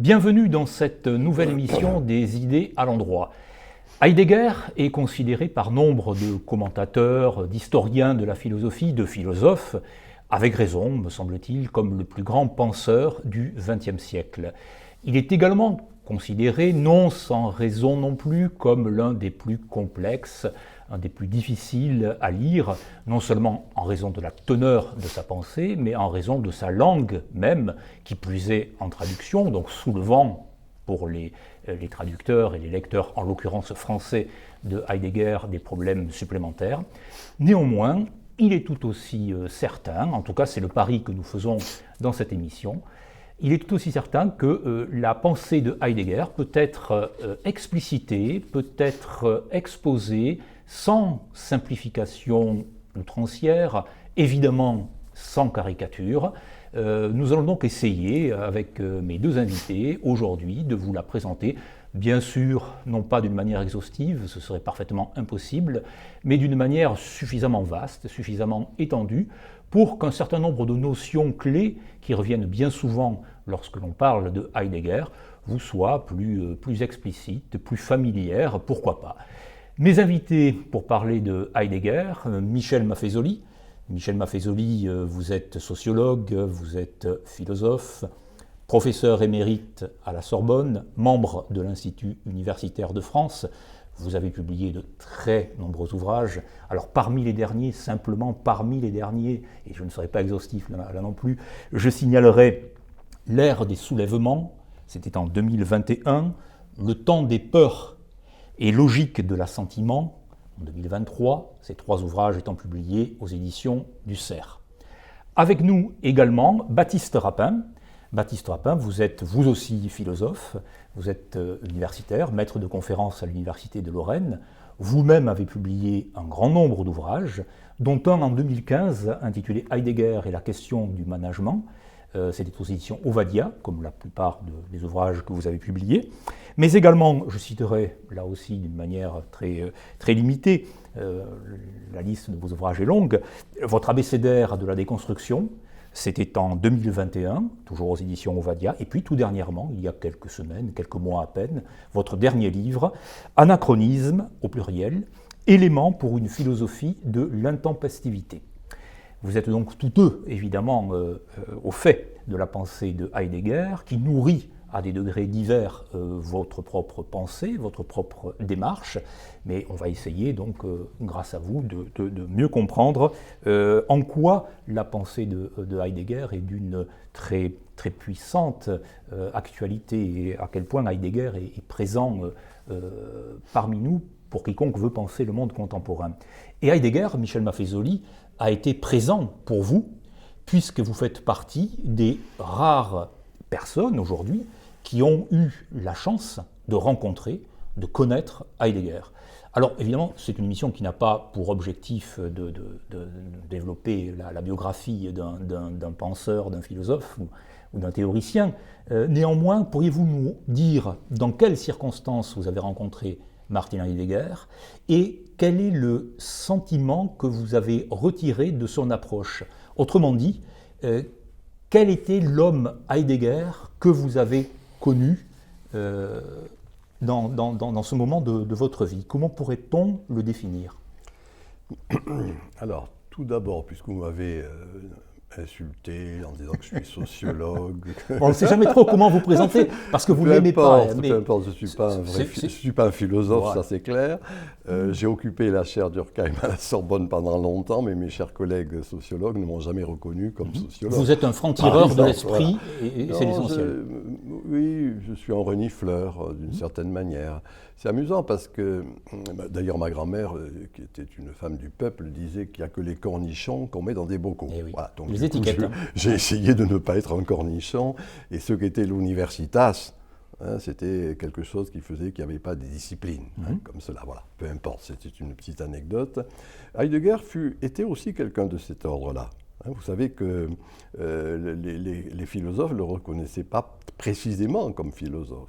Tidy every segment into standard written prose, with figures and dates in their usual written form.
Bienvenue dans cette nouvelle émission des idées à l'endroit. Heidegger est considéré par nombre de commentateurs, d'historiens de la philosophie, de philosophes, avec raison, me semble-t-il, comme le plus grand penseur du XXe siècle. Il est également considéré, non sans raison non plus, comme l'un des plus complexes, un des plus difficiles à lire, non seulement en raison de la teneur de sa pensée, mais en raison de sa langue même, qui plus est en traduction, donc soulevant pour les traducteurs et les lecteurs, en l'occurrence français, de Heidegger, des problèmes supplémentaires. Néanmoins, il est tout aussi certain, en tout cas c'est le pari que nous faisons dans cette émission, il est tout aussi certain que la pensée de Heidegger peut être explicitée, peut être exposée sans simplification outrancière, évidemment sans caricature. Nous allons donc essayer, avec mes deux invités, aujourd'hui, de vous la présenter, bien sûr, non pas d'une manière exhaustive, ce serait parfaitement impossible, mais d'une manière suffisamment vaste, suffisamment étendue, pour qu'un certain nombre de notions clés, qui reviennent bien souvent lorsque l'on parle de Heidegger, vous soient plus explicites, plus familières, pourquoi pas. Mes invités pour parler de Heidegger, Michel Maffezoli. Michel Maffezoli, vous êtes sociologue, vous êtes philosophe, professeur émérite à la Sorbonne, membre de l'Institut universitaire de France. Vous avez publié de très nombreux ouvrages. Alors parmi les derniers, simplement parmi les derniers, et je ne serai pas exhaustif là non plus, je signalerai L'ère des soulèvements, c'était en 2021, Le temps des peurs et logique de l'assentiment, en 2023, ces trois ouvrages étant publiés aux éditions du Cerf. Avec nous également Baptiste Rapin. Baptiste Rapin, vous êtes vous aussi philosophe, vous êtes universitaire, maître de conférences à l'Université de Lorraine. Vous-même avez publié un grand nombre d'ouvrages, dont un en 2015 intitulé Heidegger et la question du management. C'était aux éditions Ovadia, comme la plupart des ouvrages que vous avez publiés. Mais également, je citerai là aussi d'une manière très limitée, la liste de vos ouvrages est longue, votre abécédaire de la déconstruction, c'était en 2021, toujours aux éditions Ovadia, et puis tout dernièrement, il y a quelques semaines, quelques mois à peine, votre dernier livre, Anachronisme, au pluriel, éléments pour une philosophie de l'intempestivité. Vous êtes donc tous deux, évidemment, au fait de la pensée de Heidegger, qui nourrit à des degrés divers votre propre pensée, votre propre démarche, mais on va essayer donc, grâce à vous, de mieux comprendre en quoi la pensée de Heidegger est d'une très puissante actualité et à quel point Heidegger est présent parmi nous pour quiconque veut penser le monde contemporain. Et Heidegger, Michel Maffezoli, a été présent pour vous, puisque vous faites partie des rares personnes aujourd'hui qui ont eu la chance de rencontrer, de connaître Heidegger. Alors évidemment, c'est une émission qui n'a pas pour objectif de développer la biographie d'un penseur, d'un philosophe ou d'un théoricien. Néanmoins, pourriez-vous nous dire dans quelles circonstances vous avez rencontré Martin Heidegger, et quel est le sentiment que vous avez retiré de son approche? Autrement dit, quel était l'homme Heidegger que vous avez connu dans ce moment de votre vie? Comment pourrait-on le définir? Alors, tout d'abord, puisque vous m'avez insulté en disant que je suis sociologue. On ne sait jamais trop comment vous présenter, parce que vous ne l'aimez pas. Peu importe, je ne suis pas un philosophe, voilà. Ça c'est clair. J'ai occupé la chaire d'Urkheim à la Sorbonne pendant longtemps, mais mes chers collègues sociologues ne m'ont jamais reconnu comme sociologue. Vous êtes un franc-tireur de l'esprit, voilà. Et c'est l'essentiel. Oui, je suis un renifleur d'une certaine manière. C'est amusant parce que, d'ailleurs, ma grand-mère, qui était une femme du peuple, disait qu'il n'y a que les cornichons qu'on met dans des bocaux. Oui. Voilà, donc, les étiquettes. J'ai essayé de ne pas être un cornichon, et ce qu'était l'universitas, c'était quelque chose qui faisait qu'il n'y avait pas de discipline, comme cela. Voilà, peu importe, c'était une petite anecdote. Heidegger était aussi quelqu'un de cet ordre-là. Vous savez que les philosophes ne le reconnaissaient pas précisément comme philosophe.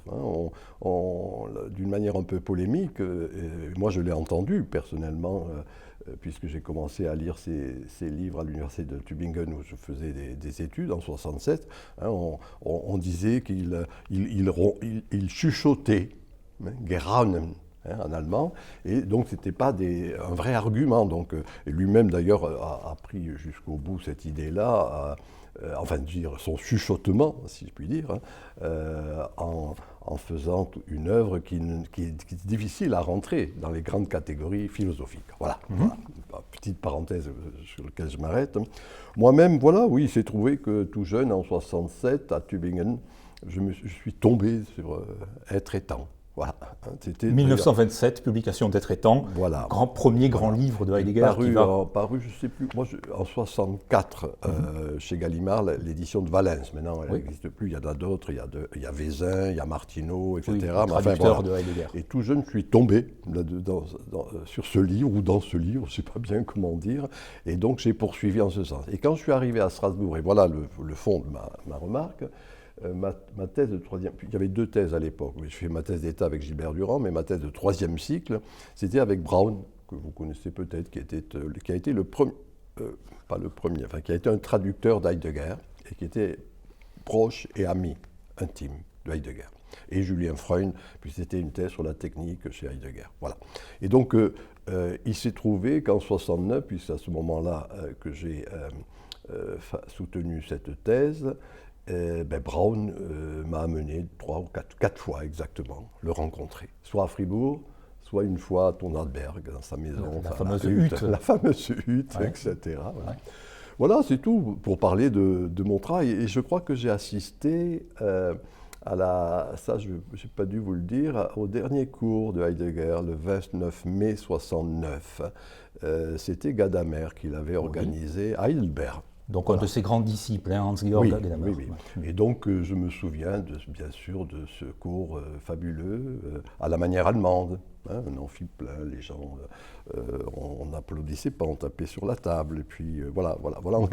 D'une manière un peu polémique, moi je l'ai entendu personnellement, puisque j'ai commencé à lire ces livres à l'université de Tübingen où je faisais des études en 1967, on disait qu'il chuchotait, geraunen, en allemand, et donc ce n'était pas un vrai argument. Donc, et lui-même d'ailleurs a pris jusqu'au bout cette idée-là, enfin dire son chuchotement, si je puis dire, en faisant une œuvre qui est difficile à rentrer dans les grandes catégories philosophiques. Voilà, voilà. Petite parenthèse sur laquelle je m'arrête. Moi-même, voilà, oui, il s'est trouvé que tout jeune, en 1967, à Tübingen, je suis tombé sur Être et temps. Voilà. 1927, publication d'Être et temps, voilà. Premier grand livre de Heidegger. Paru, je ne sais plus, moi, en 64, chez Gallimard, l'édition de Valence. Maintenant, elle n'existe plus, il y en a d'autres, il y a Vézin, il y a Martineau, etc. Oui, traducteur de Heidegger. Et tout jeune, je suis tombé sur ce livre, ou dans ce livre, je ne sais pas bien comment dire, et donc j'ai poursuivi en ce sens. Et quand je suis arrivé à Strasbourg, et voilà le fond de ma remarque, ma thèse de troisième, il y avait 2 thèses à l'époque, mais je fais ma thèse d'État avec Gilbert Durand, mais ma thèse de 3e cycle, c'était avec Braun, que vous connaissez peut-être, qui a été le premier, pas le premier, enfin qui a été un traducteur d'Heidegger, et qui était proche et ami intime de Heidegger. Et Julien Freund, puis c'était une thèse sur la technique chez Heidegger. Voilà. Et donc, il s'est trouvé qu'en 69, puis c'est à ce moment-là que j'ai soutenu cette thèse, Braun m'a amené 3 ou 4 fois exactement le rencontrer, soit à Fribourg, soit une fois à Tonadberg, dans sa maison, la fameuse hutte. La fameuse hutte, ouais. Etc. Voilà, voilà, c'est tout pour parler de mon travail. Et je crois que j'ai assisté ça je n'ai pas dû vous le dire, au dernier cours de Heidegger, le 29 mai 69. C'était Gadamer qui l'avait organisé à Heidelberg. Donc voilà. Un de ses grands disciples, Hans-Georg Gadamer. Oui. Et donc je me souviens bien sûr de ce cours fabuleux à la manière allemande. Un amphi plein, les gens, on n'applaudissait pas, on tapait sur la table, et puis voilà un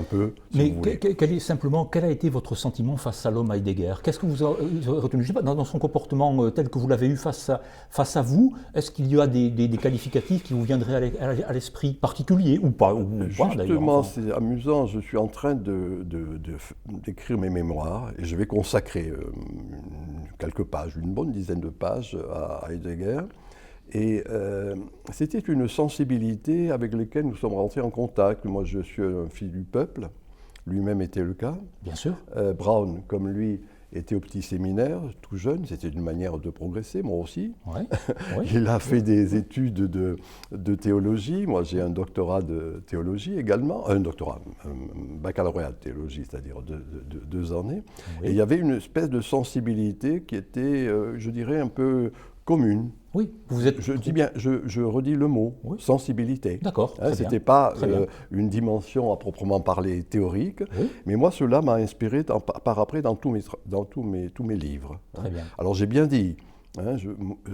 peu. Mais quel a été votre sentiment face à l'homme Heidegger? Qu'est-ce que vous avez retenu? Je sais pas, dans son comportement tel que vous l'avez eu face à vous, est-ce qu'il y a des qualificatifs qui vous viendraient à l'esprit, particuliers ou pas? Justement, c'est amusant, je suis en train d'écrire mes mémoires, et je vais consacrer quelques pages, une bonne dizaine de pages à Heidegger. Et c'était une sensibilité avec laquelle nous sommes rentrés en contact. Moi, je suis un fils du peuple, lui-même était le cas. Bien sûr. Braun, comme lui, était au petit séminaire, tout jeune, c'était une manière de progresser, moi aussi. Ouais. Il a fait des études de théologie, moi j'ai un doctorat de théologie également, un baccalauréat de théologie, c'est-à-dire 2 années. Oui. Et il y avait une espèce de sensibilité qui était, je dirais, un peu commune. Oui, vous êtes. Je redis le mot, oui. Sensibilité. D'accord. C'était pas une dimension à proprement parler théorique, oui. Mais moi cela m'a inspiré par après dans tous mes livres. Très bien. Alors j'ai bien dit,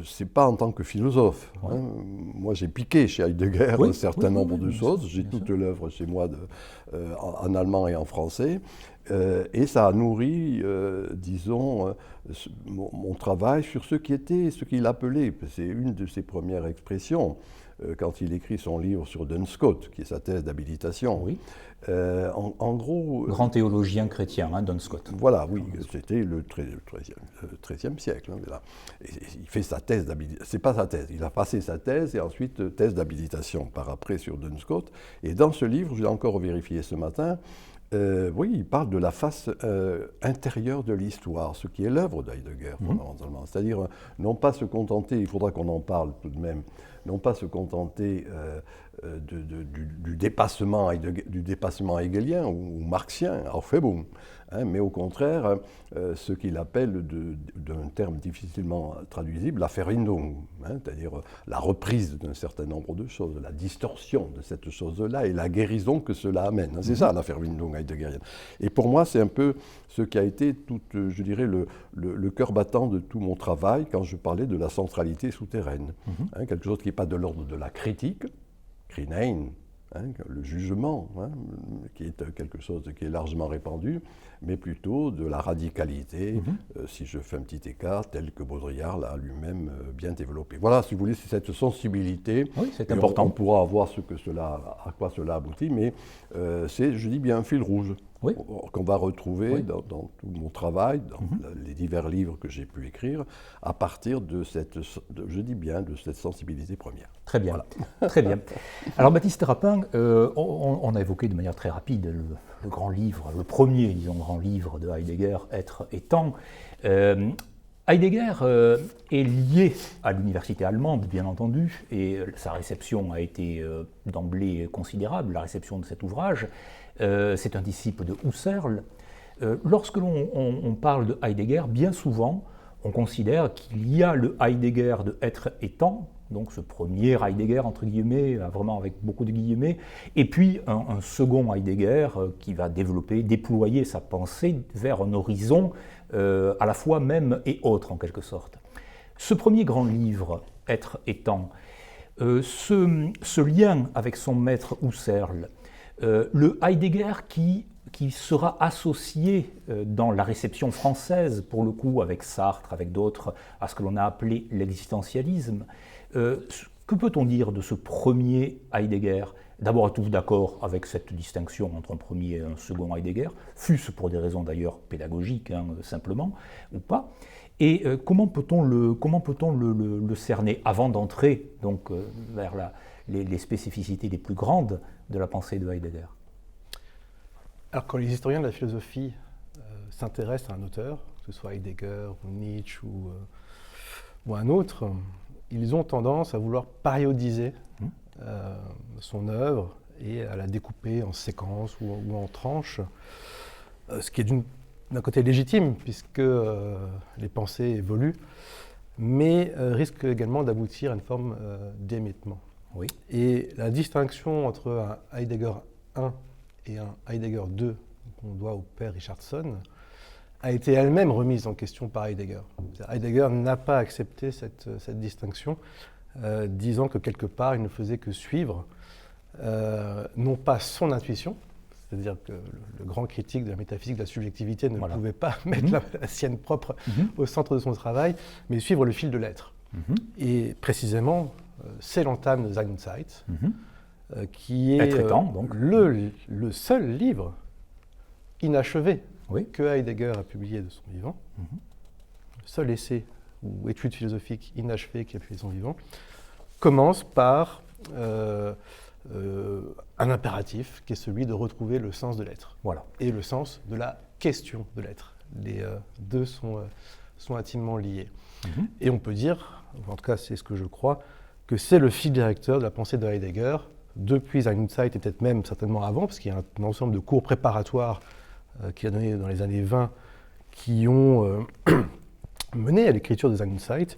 c'est pas en tant que philosophe. Ouais. Moi j'ai piqué chez Heidegger un certain nombre de choses. J'ai toute l'œuvre chez moi en allemand et en français. Et ça a nourri, disons, mon travail sur ce qu'il appelait, c'est une de ses premières expressions, quand il écrit son livre sur Duns Scotus, qui est sa thèse d'habilitation. Oui. En gros... Grand théologien chrétien, Duns Scotus. Voilà, oui, c'était le XIIIe siècle. Là. Et il fait sa thèse d'habilitation. C'est pas sa thèse, il a passé sa thèse et ensuite thèse d'habilitation par après sur Duns Scotus. Et dans ce livre, je l'ai encore vérifié ce matin, oui, il parle de la face intérieure de l'histoire, ce qui est l'œuvre d'Heidegger, fondamentalement. C'est-à-dire, non pas se contenter, il faudra qu'on en parle tout de même, non pas se contenter du dépassement hegelien ou marxien, Aufhebung, mais au contraire, ce qu'il appelle d'un terme difficilement traduisible, la Verwindung, c'est-à-dire la reprise d'un certain nombre de choses, la distorsion de cette chose-là et la guérison que cela amène. C'est ça la Verwindung heideggerienne. Et pour moi, c'est un peu ce qui a été, je dirais, le cœur battant de tout mon travail quand je parlais de la centralité souterraine. Quelque chose qui n'est pas de l'ordre de la critique, Krinein, mais qui est de l'ordre de la centralité. Voilà. Très bien. Voilà. Voilà un peu ce qui le jugement, qui est quelque chose qui est largement répandu, mais plutôt de la radicalité, si je fais un petit écart, tel que Baudrillard l'a lui-même bien développé. Voilà, si vous voulez, c'est cette sensibilité. Oui, c'est important. On pourra voir à quoi cela aboutit, mais c'est, je dis bien, un fil rouge qu'on va retrouver dans tout mon travail, dans les divers livres que j'ai pu écrire, à partir de cette sensibilité première. Très bien, voilà. Très bien. Alors Baptiste Rapin, on a évoqué de manière très rapide le grand livre, le premier, disons, grand livre de Heidegger, Être et temps. Heidegger est lié à l'université allemande, bien entendu, et sa réception a été d'emblée considérable, la réception de cet ouvrage. C'est un disciple de Husserl. Lorsque l'on parle de Heidegger, bien souvent, on considère qu'il y a le Heidegger de Être et temps, donc ce premier Heidegger, entre guillemets, vraiment avec beaucoup de guillemets, et puis un second Heidegger qui va déployer sa pensée vers un horizon à la fois même et autre, en quelque sorte. Ce premier grand livre, Être et temps, ce lien avec son maître Husserl, le Heidegger qui sera associé dans la réception française, pour le coup, avec Sartre, avec d'autres, à ce que l'on a appelé l'existentialisme. Que peut-on dire de ce premier Heidegger ? D'abord, êtes-vous d'accord avec cette distinction entre un premier et un second Heidegger, fût-ce pour des raisons d'ailleurs pédagogiques, simplement, ou pas ? Et comment peut-on le cerner avant d'entrer donc, vers les spécificités les plus grandes de la pensée de Heidegger ? Alors, quand les historiens de la philosophie s'intéressent à un auteur, que ce soit Heidegger ou Nietzsche ou un autre, ils ont tendance à vouloir périodiser son œuvre et à la découper en séquences ou en tranches, ce qui est d'un côté légitime, puisque les pensées évoluent, mais risque également d'aboutir à une forme d'émiettement. Oui. Et la distinction entre un Heidegger 1 et un Heidegger 2, qu'on doit au père Richardson, a été elle-même remise en question par Heidegger. Heidegger n'a pas accepté cette distinction, disant que quelque part il ne faisait que suivre, non pas son intuition, c'est-à-dire que le grand critique de la métaphysique de la subjectivité ne pouvait pas mettre la sienne propre au centre de son travail, mais suivre le fil de l'être. Et précisément, c'est l'entame de Sein und Zeit, qui est donc. le seul livre inachevé que Heidegger a publié de son vivant, le seul essai ou étude philosophique inachevée qu'il a publié de son vivant, commence par un impératif qui est celui de retrouver le sens de l'être et le sens de la question de l'être. Les deux sont intimement liés. Et on peut dire, en tout cas c'est ce que je crois, que c'est le fil directeur de la pensée de Heidegger, depuis Sein und Zeit et peut-être même certainement avant, parce qu'il y a un ensemble de cours préparatoires qu'il a donné dans les années 20 qui ont mené à l'écriture de Sein und Zeit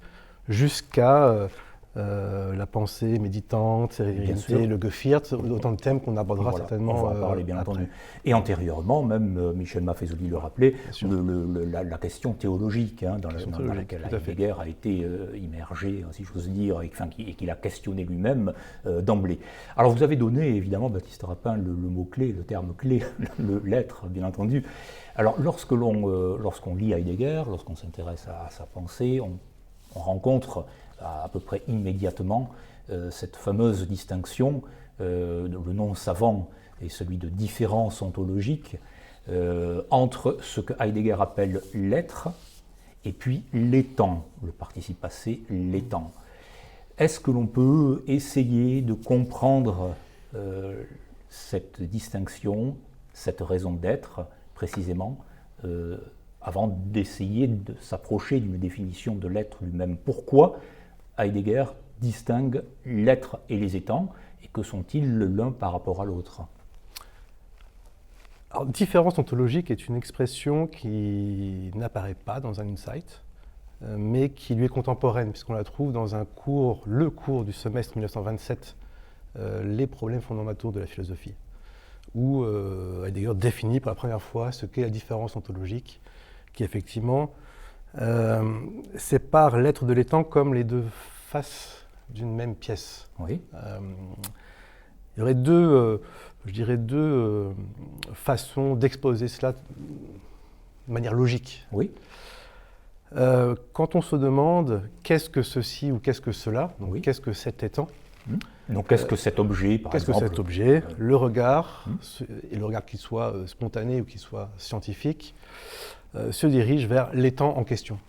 jusqu'à la pensée méditante, sérénité, le Geviert, autant de thèmes qu'on abordera certainement. On va en parler bien entendu. Et antérieurement, même Michel Maffezoli le rappelait, la question théologique dans laquelle Heidegger a été immergé, si j'ose dire, et qu'il a questionné lui-même d'emblée. Alors vous avez donné, évidemment, Baptiste Rapin, le mot-clé, le terme clé, l'être, bien entendu. Alors lorsqu'on lit Heidegger, lorsqu'on s'intéresse à sa pensée, on rencontre à peu près immédiatement cette fameuse distinction, le nom savant est celui de différence ontologique, entre ce que Heidegger appelle l'être et puis l'étant, le participe passé, l'étant. Est-ce que l'on peut essayer de comprendre cette distinction, cette raison d'être précisément, avant d'essayer de s'approcher d'une définition de l'être lui-même? Pourquoi Heidegger distingue l'être et les étangs, et que sont-ils l'un par rapport à l'autre? Alors, différence ontologique est une expression qui n'apparaît pas dans Sein und Zeit, mais qui lui est contemporaine, puisqu'on la trouve dans le cours du semestre 1927, Les problèmes fondamentaux de la philosophie, où Heidegger définit pour la première fois ce qu'est la différence ontologique, qui effectivement sépare l'être de l'étant comme les deux faces d'une même pièce. Oui. Il y aurait deux façons d'exposer cela de manière logique. Oui. Quand on se demande qu'est-ce que ceci ou qu'est-ce que cela, donc Oui. qu'est-ce que cet étant, Donc qu'est-ce que cet objet, par qu'est-ce exemple? que cet objet, le regard, et le regard qu'il soit spontané ou qu'il soit scientifique, se dirige vers l'étant en question.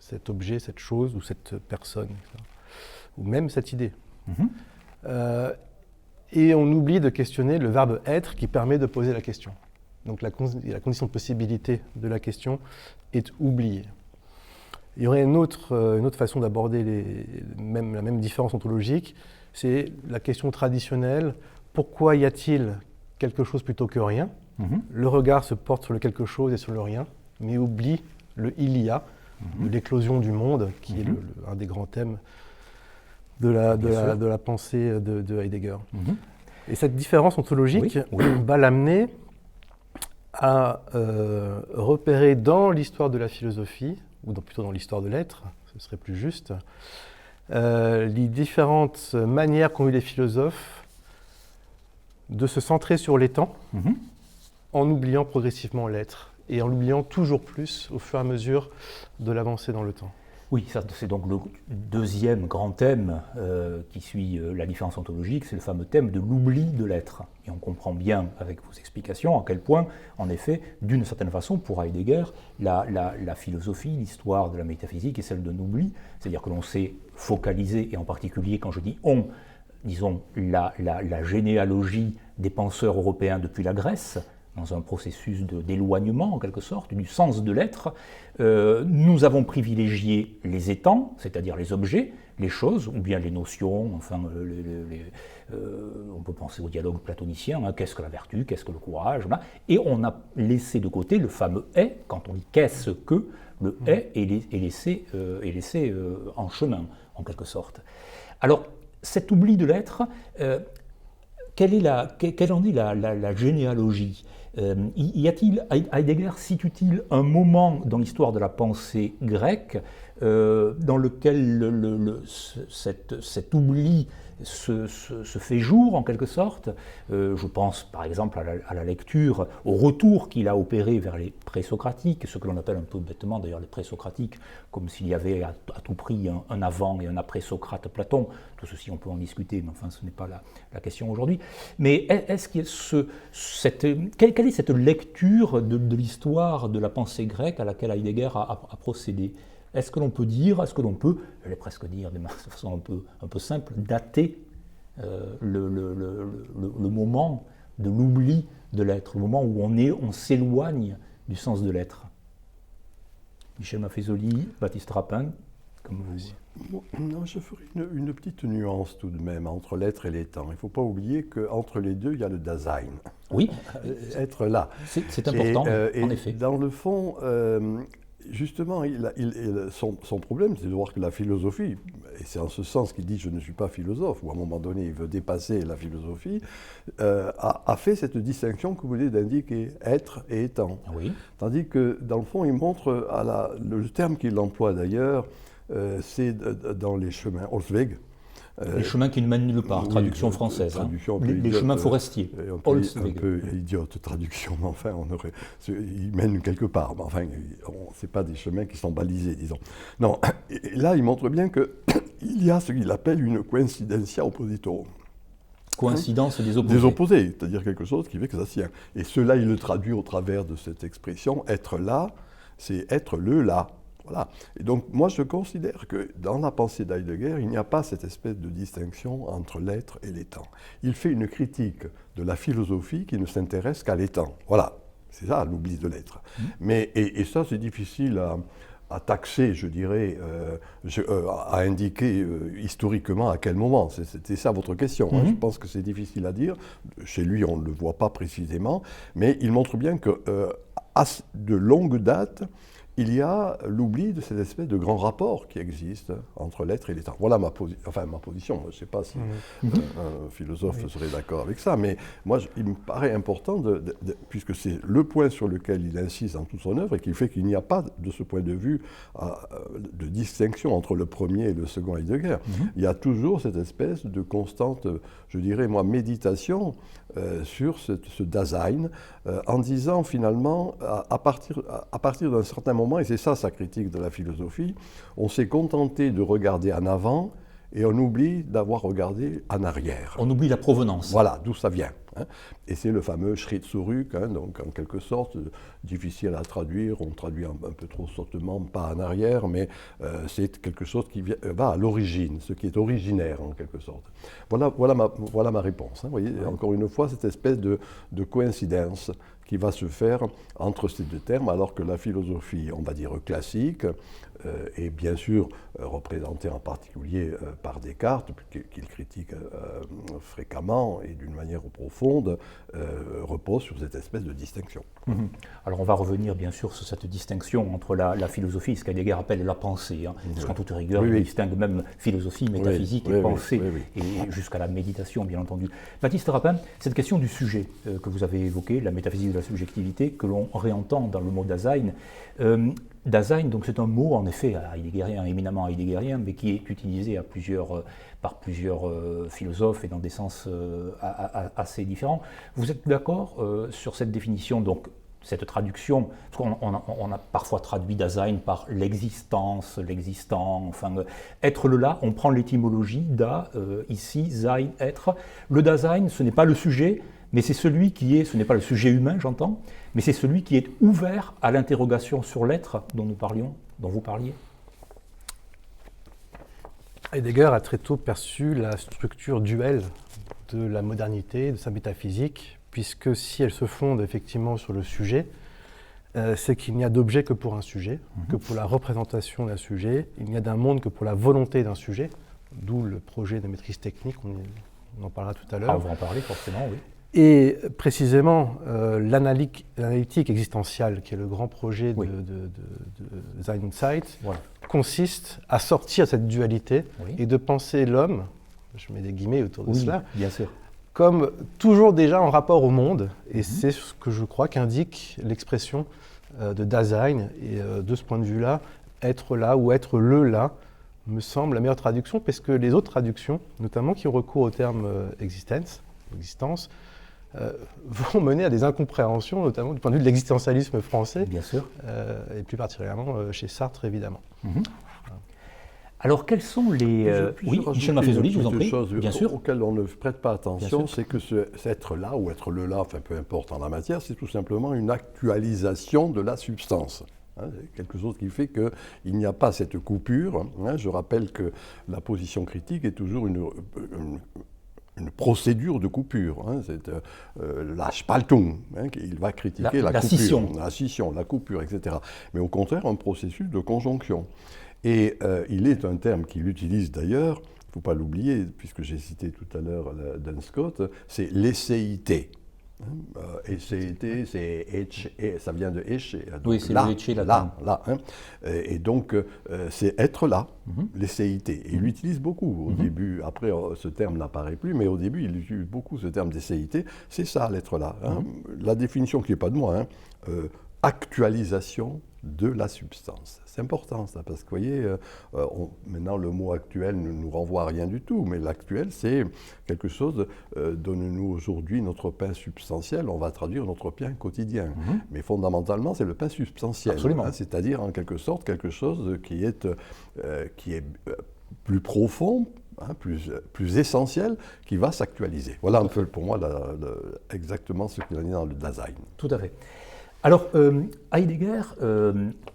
Cet objet, cette chose ou cette personne, etc. Ou même cette idée. Et on oublie de questionner le verbe être qui permet de poser la question. Donc la condition de possibilité de la question est oubliée. Il y aurait une autre façon d'aborder la même différence ontologique, c'est la question traditionnelle, pourquoi y a-t-il quelque chose plutôt que rien? Le regard se porte sur le quelque chose et sur le rien, mais oublie le il y a, de l'éclosion du monde, qui est un des grands thèmes de la pensée de Heidegger. Et cette différence ontologique va l'amener à repérer dans l'histoire de la philosophie, ou plutôt dans l'histoire de l'être, ce serait plus juste, les différentes manières qu'ont eu les philosophes de se centrer sur l'étant, en oubliant progressivement l'être, et en l'oubliant toujours plus au fur et à mesure de l'avancée dans le temps. Oui, ça, c'est donc le deuxième grand thème qui suit la différence ontologique, c'est le fameux thème de l'oubli de l'être. Et on comprend bien avec vos explications à quel point, en effet, d'une certaine façon, pour Heidegger, la philosophie, l'histoire de la métaphysique est celle d'un oubli, c'est-à-dire que l'on s'est focalisé, et en particulier quand je dis on, disons la généalogie des penseurs européens depuis la Grèce, dans un processus d'éloignement, en quelque sorte, du sens de l'être, nous avons privilégié les étangs, c'est-à-dire les objets, les choses, ou bien les notions, enfin, on peut penser au dialogue platonicien, hein, qu'est-ce que la vertu, qu'est-ce que le courage, voilà, et on a laissé de côté le fameux « est », quand on dit « qu'est-ce que », le « est » est laissé en chemin, en quelque sorte. Alors, cet oubli de l'être, quelle en est la généalogie? Heidegger situe-t-il un moment dans l'histoire de la pensée grecque dans lequel cet oubli se fait jour en quelque sorte? Je pense par exemple à la lecture, au retour qu'il a opéré vers les présocratiques, ce que l'on appelle un peu bêtement d'ailleurs les présocratiques, comme s'il y avait à tout prix un avant et un après Socrate Platon. Tout ceci on peut en discuter, mais enfin ce n'est pas la question aujourd'hui. Mais est-ce qu'il quelle est cette lecture de l'histoire de la pensée grecque à laquelle Heidegger a procédé? Est-ce que l'on peut dire, j'allais presque dire de façon un peu simple, dater le moment de l'oubli de l'être, le moment où on s'éloigne du sens de l'être? Michel Maffezoli, Baptiste Rapin, comme vous. Non, je ferai une petite nuance tout de même entre l'être et l'étant. Il ne faut pas oublier qu'entre les deux, il y a le Dasein. Oui. Être là. C'est important, en effet. Dans le fond, justement, son problème, c'est de voir que la philosophie, et c'est en ce sens qu'il dit « je ne suis pas philosophe », ou à un moment donné, il veut dépasser la philosophie, a fait cette distinction que vous venez d'indiquer, être et étant. Oui. Tandis que, dans le fond, il montre, le terme qu'il emploie d'ailleurs, c'est dans les chemins, Holzweg. Les chemins qui ne mènent nulle part, traduction française. Traduction les chemins forestiers. Un peu idiote traduction, mais enfin, ils mènent quelque part. Mais enfin, ce n'est pas des chemins qui sont balisés, disons. Non, et là, il montre bien qu'il y a ce qu'il appelle une coincidentia oppositorum. Coïncidence des opposés. Des opposés, c'est-à-dire quelque chose qui fait que ça tient. Et cela, il le traduit au travers de cette expression, être là, c'est être le là. Voilà. Et donc, moi, je considère que dans la pensée d'Heidegger, il n'y a pas cette espèce de distinction entre l'être et l'étant. Il fait une critique de la philosophie qui ne s'intéresse qu'à l'étant. Voilà, c'est ça l'oubli de l'être. Mais, et ça, c'est difficile à taxer, je dirais, à indiquer historiquement à quel moment. C'était ça votre question. Je pense que c'est difficile à dire. Chez lui, on ne le voit pas précisément. Mais il montre bien que, de longue date, il y a l'oubli de cette espèce de grand rapport qui existe entre l'être et l'état. Voilà ma position. Je ne sais pas si un philosophe serait d'accord avec ça, mais moi, il me paraît important, puisque c'est le point sur lequel il insiste dans toute son œuvre, et qui fait qu'il n'y a pas, de ce point de vue, de distinction entre le premier et le second Heidegger. Il y a toujours cette espèce de constante, je dirais, moi, méditation sur ce Dasein, en disant finalement, à partir d'un certain moment, et c'est ça sa critique de la philosophie, on s'est contenté de regarder en avant et on oublie d'avoir regardé en arrière. On oublie la provenance. Voilà, d'où ça vient. Et c'est le fameux Schritt zurück, donc en quelque sorte, difficile à traduire, on traduit un peu trop sottement, pas en arrière, mais c'est quelque chose qui va à l'origine, ce qui est originaire en quelque sorte. Voilà ma réponse. Vous voyez, encore une fois, cette espèce de coïncidence qui va se faire entre ces deux termes, alors que la philosophie, on va dire classique, est bien sûr représentée en particulier par Descartes, qu'il critique fréquemment et d'une manière profonde, repose sur cette espèce de distinction. Alors on va revenir bien sûr sur cette distinction entre la philosophie, ce qu'Heidegger appelle la pensée, parce qu'en toute rigueur, il distingue même philosophie, métaphysique et pensée, et jusqu'à la méditation, bien entendu. Baptiste Rapin, cette question du sujet que vous avez évoqué, la métaphysique de la subjectivité, que l'on réentend dans le mot Dasein. Dasein, donc c'est un mot en effet heideggerien, éminemment heideggerien, mais qui est utilisé par plusieurs philosophes et dans des sens assez différents. Vous êtes d'accord sur cette définition, donc cette traduction, parce qu'on a parfois traduit Dasein par l'existence, l'existant, enfin être le là, on prend l'étymologie da, ici, sein, être. Le Dasein, ce n'est pas le sujet, mais c'est celui qui est, ce n'est pas le sujet humain, j'entends, mais c'est celui qui est ouvert à l'interrogation sur l'être dont vous parliez. Heidegger a très tôt perçu la structure duelle de la modernité, de sa métaphysique, puisque si elle se fonde effectivement sur le sujet, c'est qu'il n'y a d'objet que pour un sujet, que pour la représentation d'un sujet, il n'y a d'un monde que pour la volonté d'un sujet, d'où le projet de maîtrise technique, on en parlera tout à l'heure. On va en parler forcément, oui. Et précisément, l'analytique existentielle, qui est le grand projet de Zeit, consiste à sortir cette dualité et de penser l'homme, je mets des guillemets autour de cela, bien sûr, comme toujours déjà en rapport au monde. Et c'est ce que je crois qu'indique l'expression de Dasein. Et de ce point de vue-là, être là ou être le là me semble la meilleure traduction, parce que les autres traductions, notamment qui ont recours au terme existence, vont mener à des incompréhensions, notamment du point de vue de l'existentialisme français, bien sûr, et plus particulièrement chez Sartre, évidemment. Alors, quels sont les... Oui, Michel Maffezoli, je vous en prie, bien sûr. Auquel on ne prête pas attention, c'est que cet être-là, ou être le là, enfin peu importe en la matière, c'est tout simplement une actualisation de la substance. Quelque chose qui fait qu'il n'y a pas cette coupure. Je rappelle que la position critique est toujours une procédure de coupure. C'est la Spaltung, il va critiquer la coupure, la scission, la coupure, etc. Mais au contraire, un processus de conjonction. Et il est un terme qu'il utilise d'ailleurs, il ne faut pas l'oublier, puisque j'ai cité tout à l'heure Duns Scotus, c'est l'essayité. Essayité, ça vient de eche. Oui, c'est le eche latin. Là. Et donc, c'est être là, l'essayité. Et il l'utilise beaucoup au début. Après, ce terme n'apparaît plus, mais au début, il utilise beaucoup ce terme d'essayité. C'est ça, l'être là. La définition qui n'est pas de moi, actualisation de la substance. C'est important ça, parce que vous voyez, maintenant le mot actuel ne nous renvoie à rien du tout, mais l'actuel c'est quelque chose, donne-nous aujourd'hui notre pain substantiel, on va traduire notre pain quotidien. Mais fondamentalement c'est le pain substantiel, c'est-à-dire en quelque sorte quelque chose qui est plus profond, plus essentiel, qui va s'actualiser. Voilà un peu pour moi exactement ce qu'il en est dans le Dasein. Tout à fait. Alors, Heidegger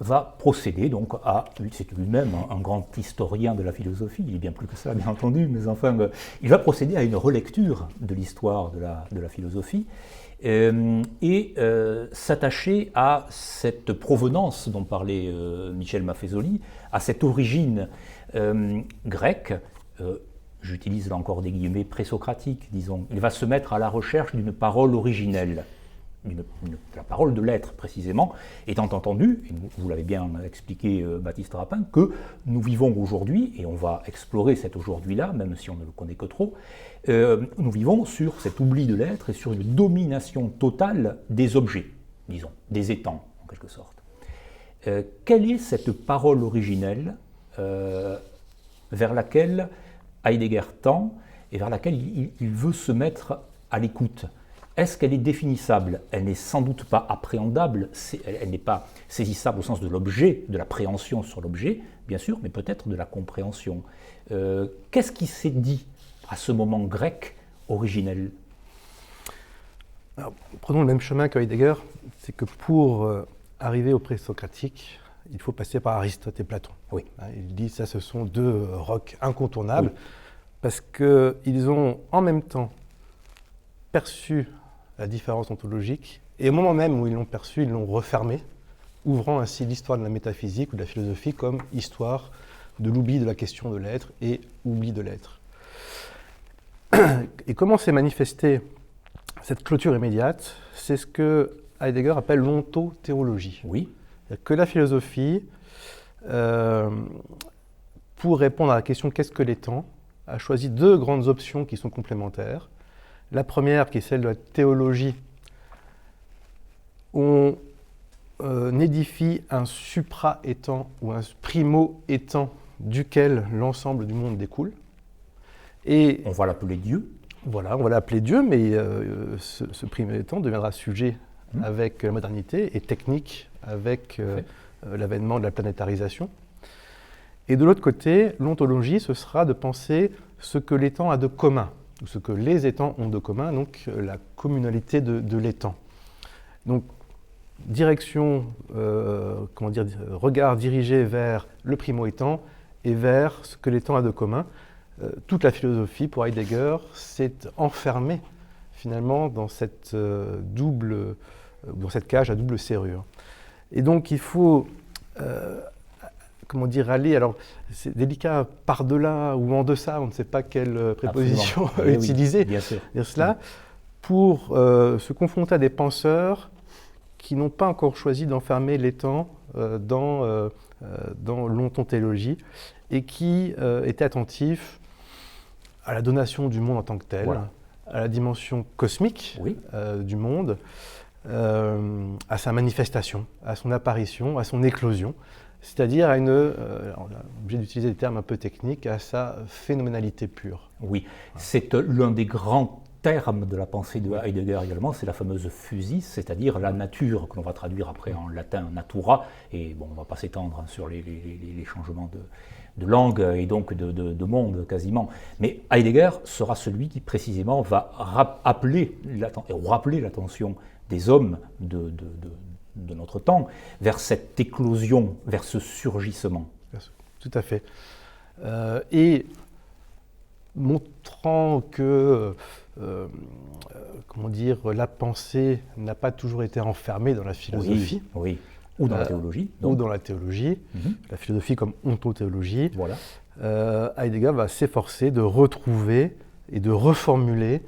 va procéder donc c'est lui-même un grand historien de la philosophie, il est bien plus que ça, bien entendu, mais enfin, il va procéder à une relecture de l'histoire de la philosophie et s'attacher à cette provenance dont parlait Michel Maffezoli, à cette origine grecque, j'utilise là encore des guillemets présocratiques, disons. Il va se mettre à la recherche d'une parole originelle. la parole de l'être précisément, étant entendu, et vous l'avez bien expliqué Baptiste Rapin, que nous vivons aujourd'hui, et on va explorer cet aujourd'hui-là, même si on ne le connaît que trop, nous vivons sur cet oubli de l'être et sur une domination totale des objets, disons, des étangs en quelque sorte. Quelle est cette parole originelle vers laquelle Heidegger tend et vers laquelle il veut se mettre à l'écoute? Est-ce qu'elle est définissable? Elle n'est sans doute pas appréhendable, elle n'est pas saisissable au sens de l'objet, de la préhension sur l'objet, bien sûr, mais peut-être de la compréhension. Qu'est-ce qui s'est dit à ce moment grec originel? Alors, prenons le même chemin que Heidegger, c'est que pour arriver au présocratique, il faut passer par Aristote et Platon. Oui. Il dit que ça, ce sont deux rocs incontournables, oui, parce qu'ils ont en même temps perçu la différence ontologique, et au moment même où ils l'ont perçu, ils l'ont refermé, ouvrant ainsi l'histoire de la métaphysique ou de la philosophie comme histoire de l'oubli de la question de l'être et oubli de l'être. Et comment s'est manifestée cette clôture immédiate? C'est ce que Heidegger appelle l'ontothéologie. Oui. C'est-à-dire que la philosophie, pour répondre à la question « qu'est-ce que les temps ?», a choisi deux grandes options qui sont complémentaires. La première, qui est celle de la théologie, on édifie un supra-étant ou un primo-étant duquel l'ensemble du monde découle. Et on va l'appeler Dieu. Voilà, on va l'appeler Dieu, mais ce primo-étant deviendra sujet avec la modernité et technique avec l'avènement de la planétarisation. Et de l'autre côté, l'ontologie, ce sera de penser ce que l'étang a de commun, ou ce que les étangs ont de commun, donc la communalité de l'étang. Donc, direction, regard dirigé vers le primo-étang et vers ce que l'étang a de commun. Toute la philosophie, pour Heidegger, s'est enfermée finalement dans cette cage à double serrure. Et donc, il faut aller, alors c'est délicat, par-delà ou en deçà, on ne sait pas quelle préposition utiliser, bien sûr. Dire cela, pour se confronter à des penseurs qui n'ont pas encore choisi d'enfermer l'étang dans l'ontothéologie et qui étaient attentifs à la donation du monde en tant que tel, voilà, à la dimension cosmique du monde, à sa manifestation, à son apparition, à son éclosion, c'est-à-dire à obligé d'utiliser des termes un peu techniques, à sa phénoménalité pure. Oui, c'est l'un des grands termes de la pensée de Heidegger également, c'est la fameuse physis, c'est-à-dire la nature, que l'on va traduire après en latin natura, et bon, on ne va pas s'étendre sur les changements de langue et donc de monde quasiment. Mais Heidegger sera celui qui précisément va rappeler l'attention des hommes de notre temps vers cette éclosion, vers ce surgissement. Tout à fait. Et montrant que la pensée n'a pas toujours été enfermée dans la philosophie. Oui. Ou dans la théologie. Ou dans la théologie, la philosophie comme ontothéologie. Voilà. Heidegger va s'efforcer de retrouver et de reformuler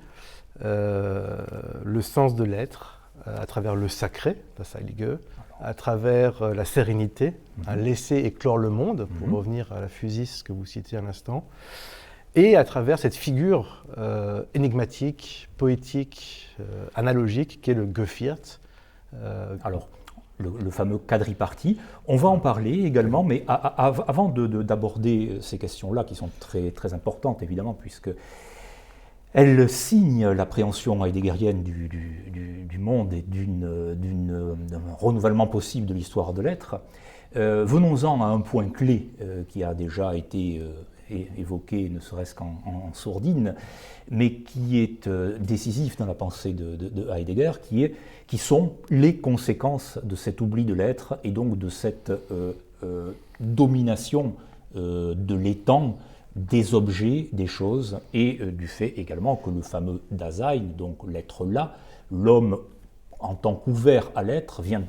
le sens de l'être à travers le sacré, das Heilige, à travers la sérénité, à laisser éclore le monde, pour revenir à la physis que vous citez à l'instant, et à travers cette figure énigmatique, poétique, analogique, qu'est le Geviert. Alors, le fameux quadripartie. On va en parler également, mais avant d'aborder ces questions-là, qui sont très, très importantes, évidemment, puisque elles signent l'appréhension heideggerienne du monde et d'un renouvellement possible de l'histoire de l'être, venons-en à un point clé qui a déjà été évoqué, ne serait-ce qu'en sourdine, mais qui est décisif dans la pensée de Heidegger, qui sont les conséquences de cet oubli de l'être et donc de cette domination de l'étang, des objets, des choses, et du fait également que le fameux Dasein, donc l'être là, l'homme en tant qu'ouvert à l'être, vient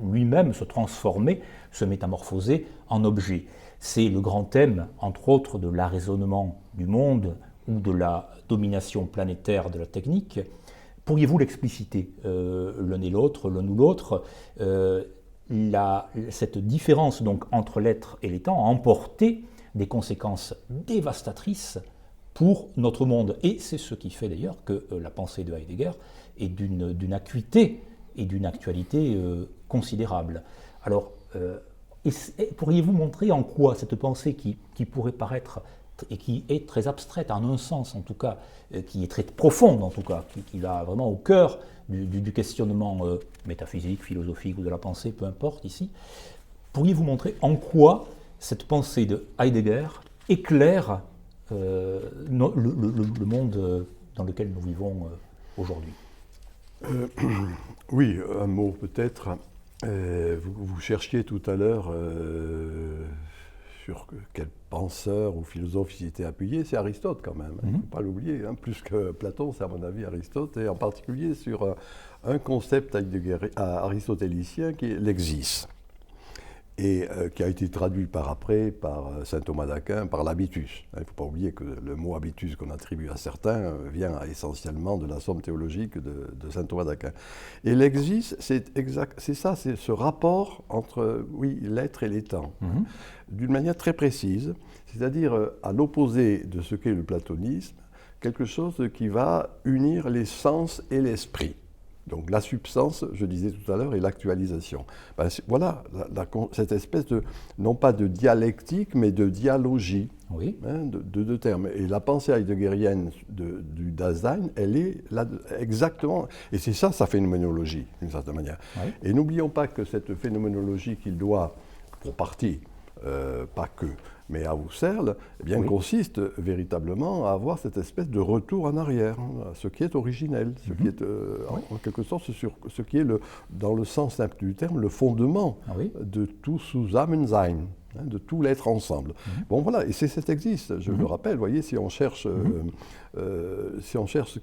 lui-même se transformer, se métamorphoser en objet. C'est le grand thème, entre autres, de l'arraisonnement du monde ou de la domination planétaire de la technique, pourriez-vous l'expliciter, l'un et l'autre, l'un ou l'autre cette différence donc entre l'être et l'étant a emporté des conséquences dévastatrices pour notre monde. Et c'est ce qui fait d'ailleurs que la pensée de Heidegger est d'une acuité et d'une actualité considérable. Alors, pourriez-vous montrer en quoi cette pensée qui pourrait paraître et qui est très abstraite, en un sens en tout cas, qui est très profonde en tout cas, qui va vraiment au cœur du questionnement métaphysique, philosophique ou de la pensée, peu importe ici, pourriez-vous montrer en quoi cette pensée de Heidegger éclaire le monde dans lequel nous vivons aujourd'hui? Oui, un mot peut-être. Vous cherchiez tout à l'heure sur quel penseur ou philosophe il s'était appuyé, c'est Aristote quand même, il ne faut pas l'oublier, plus que Platon, c'est à mon avis Aristote, et en particulier sur un concept aristotélicien qui est l'exis, et qui a été traduit après par saint Thomas d'Aquin par l'habitus. Il ne faut pas oublier que le mot habitus qu'on attribue à certains vient essentiellement de la somme théologique de saint Thomas d'Aquin. Et l'exis, c'est ça, c'est ce rapport entre l'être et l'étant, d'une manière très précise, c'est-à-dire à l'opposé de ce qu'est le platonisme, quelque chose qui va unir les sens et l'esprit. Donc la substance, je disais tout à l'heure, et l'actualisation. Voilà cette espèce de, non pas de dialectique, mais de dialogie, de deux termes. Et la pensée heideggerienne du Dasein, elle est là exactement, et c'est ça sa phénoménologie, d'une certaine manière. Oui. Et n'oublions pas que cette phénoménologie qu'il doit, pour partie, pas que, mais à Husserl, consiste véritablement à avoir cette espèce de retour en arrière, ce qui est originel, ce qui est en quelque sorte ce qui est, dans le sens simple du terme, le fondement de tout Zusammensein, de tout l'être ensemble. Bon voilà, et c'est cet existe, je le rappelle, vous voyez, si on cherche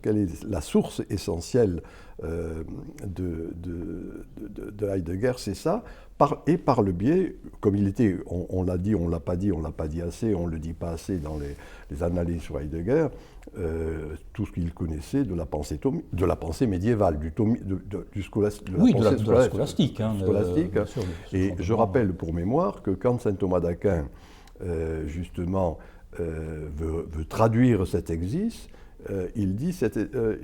quelle est la source essentielle de Heidegger, c'est ça, par le biais, comme il était, on l'a dit, on ne l'a pas dit, on ne l'a pas dit assez, on ne le dit pas assez dans les analyses sur Heidegger, tout ce qu'il connaissait de la pensée médiévale, du scolastique. De la scolastique. Sûr, et je rappelle pour mémoire que quand saint Thomas d'Aquin, justement, veut traduire cet exis, il dit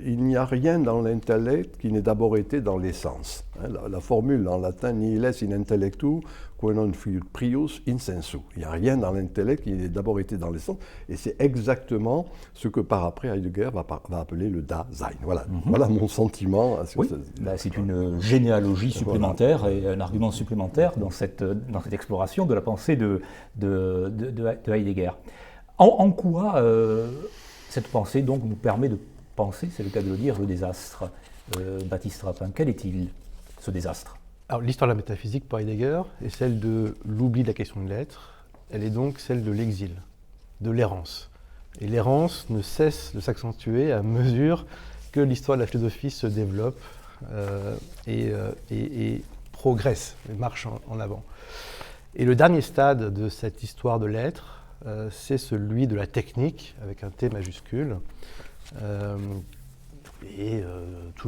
il n'y a rien dans l'intellect qui n'ait d'abord été dans l'essence. La formule en latin, nihil est in intellectu, quo non fuit prius in sensu. Il n'y a rien dans l'intellect qui n'ait d'abord été dans l'essence, et c'est exactement ce que par après Heidegger va appeler le Dasein. Voilà, voilà mon sentiment. C'est une généalogie supplémentaire et un argument supplémentaire dans cette exploration de la pensée de Heidegger. En quoi cette pensée donc nous permet de penser, c'est le cas de le dire, le désastre? Baptiste Rapin, quel est-il, ce désastre? Alors l'histoire de la métaphysique pour Heidegger est celle de l'oubli de la question de l'être, elle est donc celle de l'exil, de l'errance. Et l'errance ne cesse de s'accentuer à mesure que l'histoire de la philosophie se développe et progresse, et marche en avant. Et le dernier stade de cette histoire de l'être, c'est celui de la technique, avec un T majuscule. Tout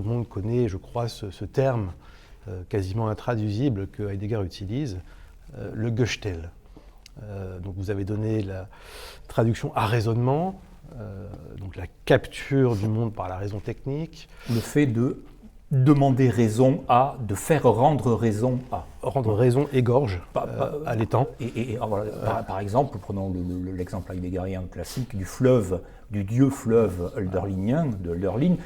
le monde connaît, je crois, ce terme quasiment intraduisible que Heidegger utilise, le Gestel. Donc vous avez donné la traduction à raisonnement, donc la capture du monde par la raison technique. Le fait de demander raison à, de faire rendre raison à. Rendre raison égorge à l'étang. Par exemple, prenons l'exemple heideggerien classique du fleuve, du dieu fleuve hölderlinien, de Hölderlin,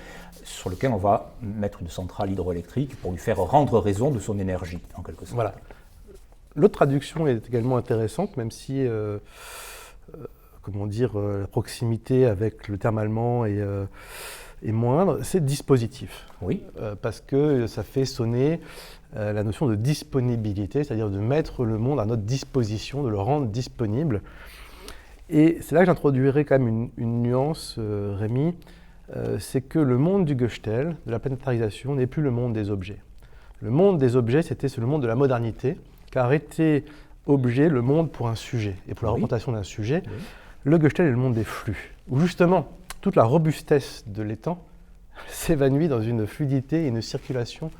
sur lequel on va mettre une centrale hydroélectrique pour lui faire rendre raison de son énergie, en quelque sorte. Voilà. L'autre traduction est également intéressante, même si, la proximité avec le terme allemand est moindre, c'est dispositif. Oui. Parce que ça fait sonner la notion de disponibilité, c'est-à-dire de mettre le monde à notre disposition, de le rendre disponible. Et c'est là que j'introduirai quand même une nuance, Rémi, c'est que le monde du Gestel, de la planétarisation, n'est plus le monde des objets. Le monde des objets, c'est le monde de la modernité, car était objet le monde pour un sujet, et pour la représentation d'un sujet. Le Gestel est le monde des flux, où justement, toute la robustesse de l'étang s'évanouit dans une fluidité et une circulation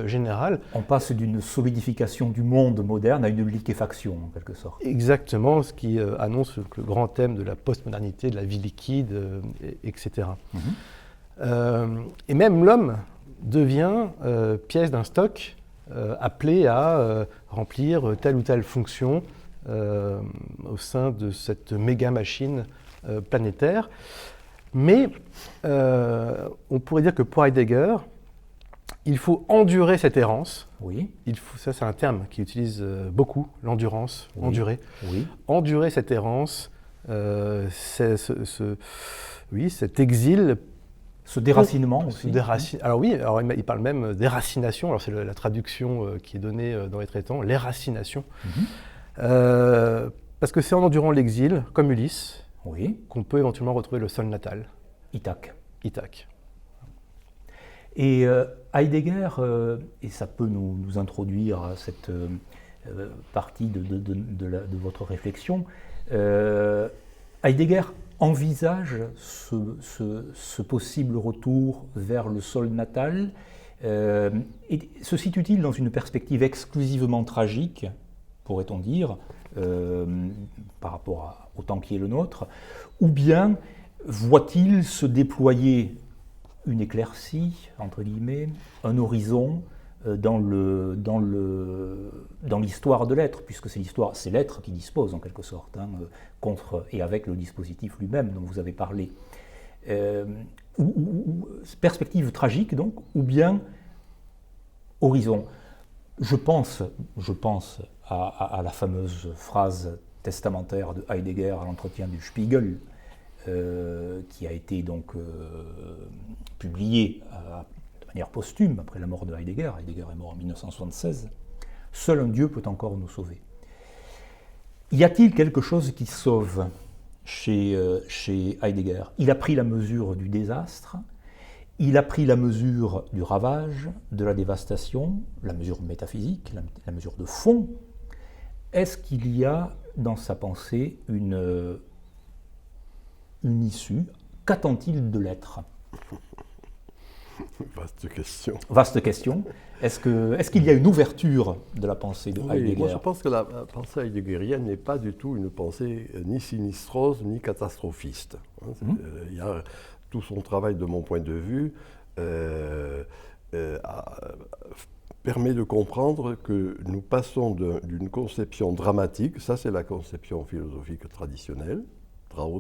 générale. On passe d'une solidification du monde moderne à une liquéfaction, en quelque sorte. Exactement, ce qui annonce le grand thème de la postmodernité, de la vie liquide, etc. Et même l'homme devient pièce d'un stock appelé à remplir telle ou telle fonction au sein de cette méga-machine planétaire. Mais on pourrait dire que pour Heidegger, il faut endurer cette errance. Oui. Ça, c'est un terme qu'il utilise beaucoup, l'endurance, oui. endurer. Oui. Endurer cette errance, cet exil. Ce déracinement aussi. Alors oui, il parle même d'éracination. Alors c'est la traduction qui est donnée dans les traitants, l'éracination. Parce que c'est en endurant l'exil, comme Ulysse, oui. qu'on peut éventuellement retrouver le sol natal. Ithaque. Et Heidegger, et ça peut nous introduire à cette partie de votre réflexion, Heidegger envisage ce possible retour vers le sol natal, et se situe-t-il dans une perspective exclusivement tragique, pourrait-on dire, par rapport au temps qui est le nôtre, ou bien voit-il se déployer une éclaircie, entre guillemets, un horizon dans l'histoire de l'être, puisque c'est l'être qui dispose en quelque sorte, contre et avec le dispositif lui-même dont vous avez parlé. Perspective tragique donc, ou bien horizon. Je pense à la fameuse phrase testamentaire de Heidegger à l'entretien du Spiegel, qui a été donc publié de manière posthume après la mort de Heidegger. Heidegger est mort en 1976. Seul un Dieu peut encore nous sauver. Y a-t-il quelque chose qui sauve chez Heidegger? Il a pris la mesure du désastre, il a pris la mesure du ravage, de la dévastation, la mesure métaphysique, la mesure de fond. Est-ce qu'il y a dans sa pensée une issue? Qu'attend-il de l'être? Vaste question. Est-ce qu'il y a une ouverture de la pensée de Heidegger? Moi, je pense que la pensée heideggerienne n'est pas du tout une pensée ni sinistrose ni catastrophiste. Il y a tout son travail, de mon point de vue, permet de comprendre que nous passons d'une conception dramatique, ça c'est la conception philosophique traditionnelle,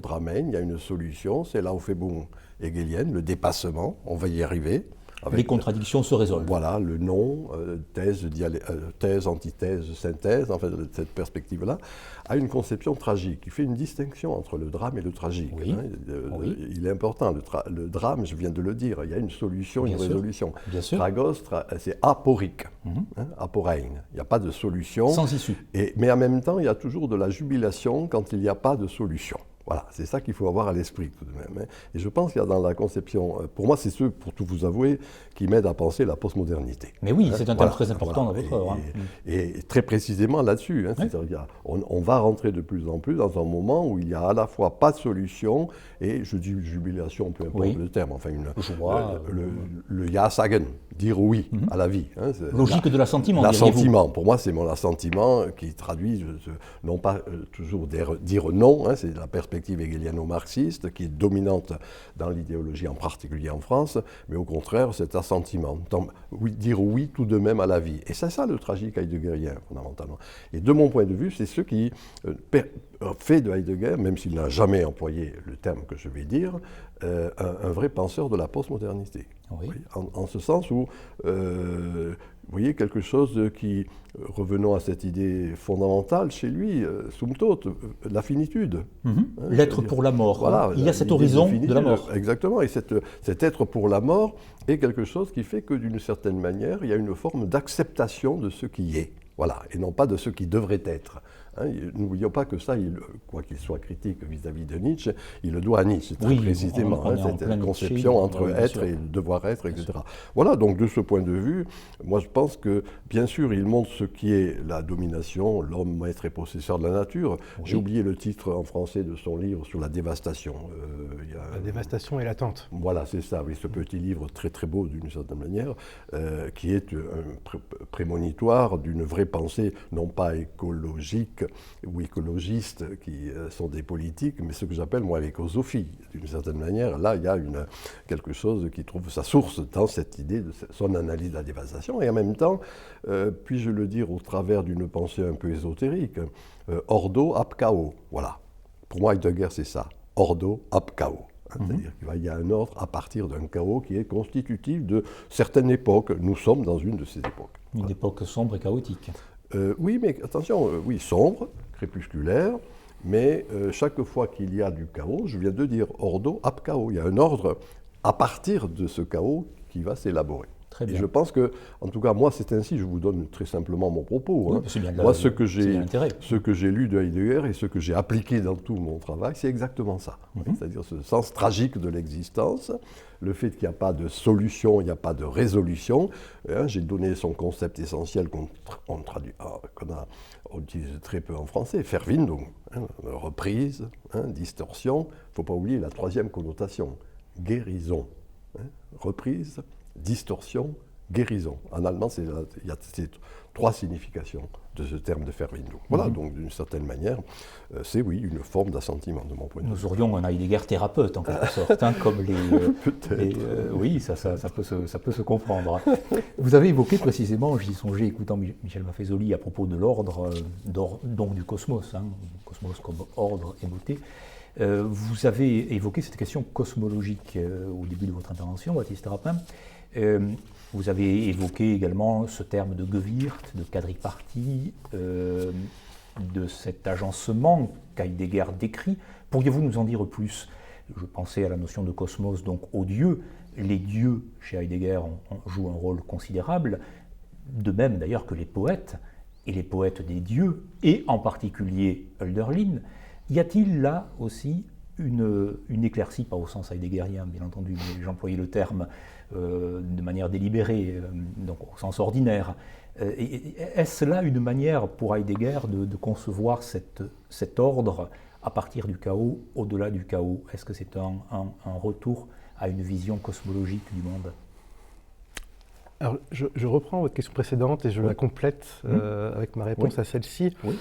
Dramen, il y a une solution, c'est l'Aufhebung hegelienne, le dépassement, on va y arriver. Les contradictions se résolvent. Voilà, le non, thèse, antithèse, synthèse, enfin, cette perspective-là, a une conception tragique, qui fait une distinction entre le drame et le tragique. Oui. Il est important, le drame, je viens de le dire, il y a une solution, une résolution. Bien sûr. Tragos, c'est aporique, aporein, il n'y a pas de solution. Sans issue. Mais en même temps, il y a toujours de la jubilation quand il n'y a pas de solution. Voilà, c'est ça qu'il faut avoir à l'esprit tout de même. Et je pense qu'il y a dans la conception, pour moi c'est ceux, pour tout vous avouer, qui m'aident à penser la postmodernité. Mais oui, c'est un thème très important dans votre œuvre. Et très précisément là-dessus, c'est-à-dire on va rentrer de plus en plus dans un moment où il n'y a à la fois pas de solution et, je dis jubilation, peu importe le terme, enfin le ja sagen, dire oui à la vie. Logique de l'assentiment. L'assentiment, pour moi c'est mon assentiment qui traduit, non pas toujours dire non, c'est la perspective hegeliano-marxiste qui est dominante dans l'idéologie, en particulier en France, mais au contraire, cet assentiment, dire oui tout de même à la vie. Et c'est ça le tragique heideggerien, fondamentalement. Et de mon point de vue, c'est ce qui fait de Heidegger, même s'il n'a jamais employé le terme que je vais dire, un vrai penseur de la postmodernité. Oui. En ce sens où, vous voyez, quelque chose qui, revenons à cette idée fondamentale chez lui, sum toute, la finitude. L'être pour la mort. Voilà, il y a cet horizon de la mort. Exactement, et cet être pour la mort est quelque chose qui fait que, d'une certaine manière, il y a une forme d'acceptation de ce qui est, voilà, et non pas de ce qui devrait être. N'oublions pas que ça, quoi qu'il soit critique vis-à-vis de Nietzsche, il le doit à Nietzsche, très précisément, cette conception entre être et devoir être, etc. Voilà, donc de ce point de vue, moi je pense que, bien sûr, il montre ce qui est la domination, l'homme maître et possesseur de la nature. J'ai oublié le titre en français de son livre sur la dévastation. Il y a La dévastation est latente. Voilà, c'est ça, oui, ce petit livre très très beau d'une certaine manière, qui est un prémonitoire d'une vraie pensée, non pas écologique ou écologiste, qui sont des politiques, mais ce que j'appelle moi l'écosophie. D'une certaine manière, là, il y a quelque chose qui trouve sa source dans cette idée de son analyse de la dévastation, et en même temps, puis-je le dire au travers d'une pensée un peu ésotérique, ordo ab chaos, voilà. Pour moi, Heidegger, c'est ça, ordo ab chaos. C'est-à-dire qu'il y a un ordre à partir d'un chaos qui est constitutif de certaines époques. Nous sommes dans une de ces époques. Une époque sombre et chaotique. Oui, mais attention, oui, sombre, crépusculaire, mais chaque fois qu'il y a du chaos, je viens de dire ordo ab chaos, il y a un ordre à partir de ce chaos qui va s'élaborer. Très bien. Et je pense que, en tout cas, moi, c'est ainsi, je vous donne très simplement mon propos. Oui, c'est bien moi, ce que j'ai lu de Heidegger et ce que j'ai appliqué dans tout mon travail, c'est exactement ça. C'est-à-dire ce sens tragique de l'existence, le fait qu'il n'y a pas de solution, il n'y a pas de résolution. J'ai donné son concept essentiel qu'on utilise très peu en français, Verwindung, reprise, distorsion. Il ne faut pas oublier la troisième connotation, guérison, reprise, distorsion, guérison. En allemand, il y a ces trois significations de ce terme de Verwindung. Voilà, donc d'une certaine manière, c'est oui, une forme d'assentiment de mon point de vue. Nous aurions un Heidegger thérapeute en quelque sorte, comme oui, ça peut se comprendre. Vous avez évoqué précisément, j'y songeais écoutant Michel Maffezoli à propos de l'ordre, donc du cosmos, cosmos comme ordre et beauté. Vous avez évoqué cette question cosmologique au début de votre intervention, Baptiste Rapin. Vous avez évoqué également ce terme de Gewirt, de quadripartie, de cet agencement qu'Heidegger décrit. Pourriez-vous nous en dire plus? Je pensais à la notion de cosmos, donc aux dieux. Les dieux, chez Heidegger, jouent un rôle considérable, de même d'ailleurs que les poètes, et les poètes des dieux, et en particulier Hölderlin. Y a-t-il là aussi une éclaircie, pas au sens heideggerien bien entendu, mais j'employais le terme de manière délibérée, donc au sens ordinaire. Est-ce là une manière pour Heidegger de concevoir cet ordre à partir du chaos, au-delà du chaos? Est-ce que c'est un retour à une vision cosmologique du monde? Alors, je reprends votre question précédente et je la complète avec ma réponse à celle-ci. Oui.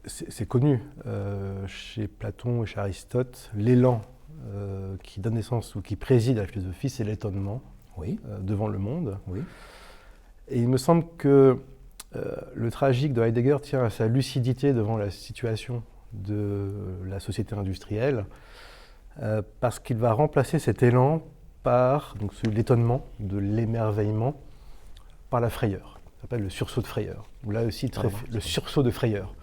C'est connu chez Platon et chez Aristote, l'élan qui donne naissance ou qui préside à la philosophie, c'est l'étonnement devant le monde. Oui. Et il me semble que le tragique de Heidegger tient à sa lucidité devant la situation de la société industrielle, parce qu'il va remplacer cet élan par l'étonnement, de l'émerveillement, par la frayeur. Ça s'appelle le sursaut de frayeur. Ou là aussi, le sursaut de frayeur,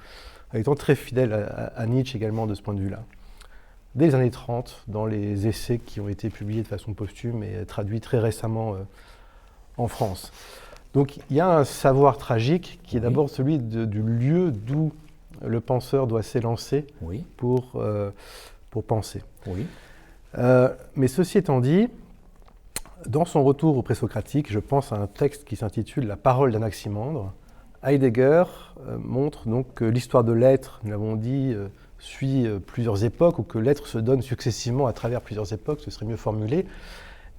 étant très fidèle à Nietzsche également de ce point de vue-là. Dès les années 30, dans les essais qui ont été publiés de façon posthume et traduits très récemment en France. Donc il y a un savoir tragique qui est d'abord celui du lieu d'où le penseur doit s'élancer pour penser. Oui. Mais ceci étant dit, dans son retour au présocratique, je pense à un texte qui s'intitule « La parole d'Anaximandre ». Heidegger montre donc que l'histoire de l'être, nous l'avons dit, suit plusieurs époques, ou que l'être se donne successivement à travers plusieurs époques, ce serait mieux formulé.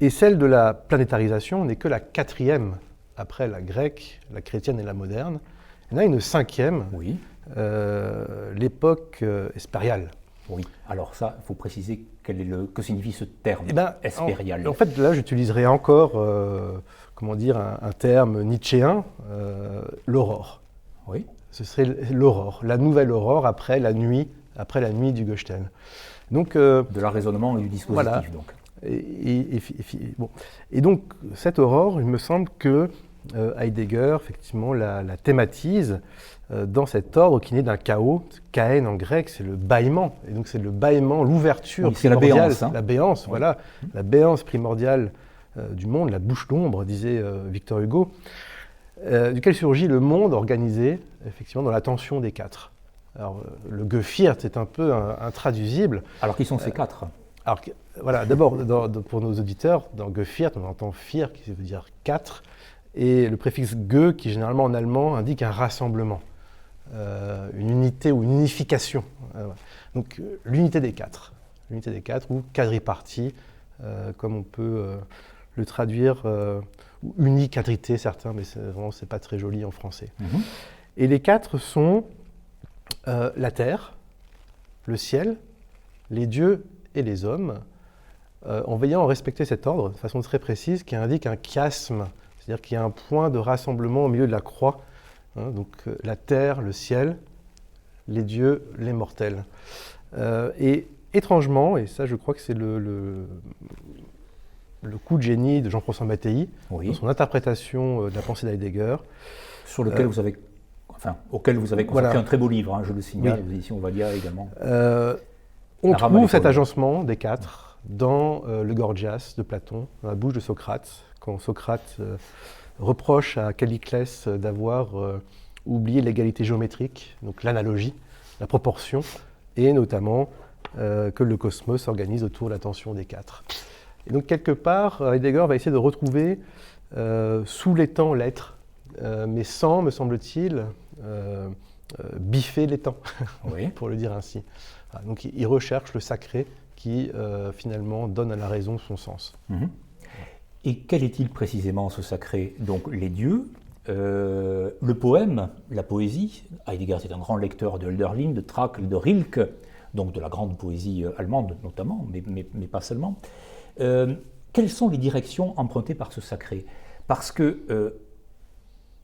Et celle de la planétarisation n'est que la quatrième, après la grecque, la chrétienne et la moderne. Il y en a une cinquième, l'époque hespériale. Oui, alors ça, il faut préciser que signifie ce terme, hespérial. En fait, là, j'utiliserai encore un terme nietzschéen, l'aurore. Oui. Ce serait l'aurore, la nouvelle aurore après la nuit du Göstel. Donc, de l'arraisonnement et du dispositif, voilà. Donc. Et donc, cette aurore, il me semble que Heidegger, effectivement, la thématise dans cet ordre qui naît d'un chaos. Chaos en grec, c'est le bâillement. Et donc, c'est le bâillement, l'ouverture primordiale. C'est la béance. La béance, voilà. La béance primordiale du monde, la bouche d'ombre, disait Victor Hugo, duquel surgit le monde organisé, effectivement, dans la tension des quatre. Alors, le Geviert, c'est un peu intraduisible. Alors, qui sont ces quatre? Alors, voilà, d'abord, pour nos auditeurs, dans Geviert, on entend Vier, qui veut dire quatre, et le préfixe Ge, qui généralement en allemand indique un rassemblement, une unité ou une unification. Donc, l'unité des quatre. l'unité des quatre, ou quadripartie, comme on peut le traduire, ou uniquadrité certains, mais c'est pas très joli en français. Et les quatre sont la terre, le ciel, les dieux et les hommes, en veillant à respecter cet ordre de façon très précise qui indique un chiasme, c'est-à-dire qu'il y a un point de rassemblement au milieu de la croix, hein, donc la terre, le ciel, les dieux, les mortels. Et étrangement, et ça je crois que c'est le coup de génie de Jean-François Mattei, dans son interprétation de la pensée d'Heidegger, sur lequel auquel vous avez consacré un très beau livre, hein, je le signale, aux éditions Valia également. On trouve cet agencement des quatre dans le Gorgias de Platon, dans la bouche de Socrate, quand Socrate reproche à Calliclès d'avoir oublié l'égalité géométrique, donc l'analogie, la proportion, et notamment que le cosmos s'organise autour de l'attention des quatre. Et donc quelque part, Heidegger va essayer de retrouver sous les temps l'être, mais sans, me semble-t-il, biffer les temps, pour le dire ainsi. Voilà, donc il recherche le sacré qui finalement donne à la raison son sens. Et quel est-il précisément ce sacré? Donc les dieux, le poème, la poésie. Heidegger est un grand lecteur de Hölderlin, de Trakl, de Rilke, donc de la grande poésie allemande notamment, mais pas seulement. Quelles sont les directions empruntées par ce sacré? Parce que,